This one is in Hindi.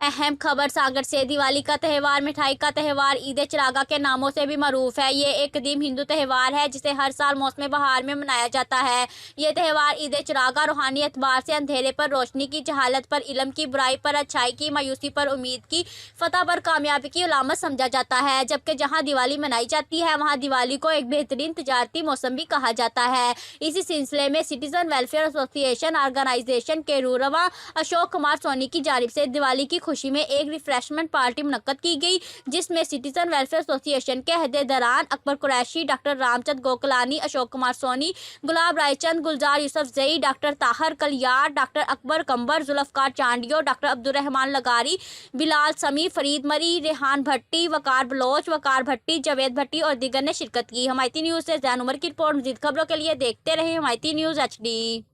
अहम खबर सागर से। दिवाली का त्यौहार मिठाई का त्यौहार ईद चिरागा के नामों से भी मरूफ है। ये एक कदीम हिंदू त्यौहार है जिसे हर साल मौसम बहार में मनाया जाता है। ये त्यौहार ईद चिरागा रूहानी एतबार से अंधेरे पर रोशनी की, जहालत पर इल्म की, बुराई पर अच्छाई की, मायूसी पर उम्मीद की, फतह पर कामयाबी की अलामत समझा जाता है। जबकि जहाँ दिवाली मनाई जाती है वहाँ दिवाली को एक बेहतरीन तजारती मौसम भी कहा जाता है। इसी सिलसिले में सिटीजन वेलफेयर एसोसिएशन ऑर्गेनाइजेशन के रूरवा अशोक कुमार सोनी की जानिब से दिवाली की खुशी में एक रिफ्रेशमेंट पार्टी मुनक्कद की गई, जिसमें सिटीजन वेलफेयर एसोसिएशन के अहदेदारान अकबर कुरैशी, डॉक्टर रामचंद गोकलानी, अशोक कुमार सोनी, गुलाब रायचंद, गुलजार यूसुफ जई, डॉक्टर ताहर कलियार, डॉक्टर अकबर कंबर, जुल्फकार चांडियो, डॉक्टर अब्दुर्रहमान लगारी, बिलाल समी, फरीद मरी, रेहान भट्टी, वकार बलोच, वकार भट्टी, जावेद भट्टी और दीगर ने शिरकत की। हमायती न्यूज़ से जैन उमर की रिपोर्ट। मज़ीद खबरों के लिए देखते रहे हमायती न्यूज़ HD।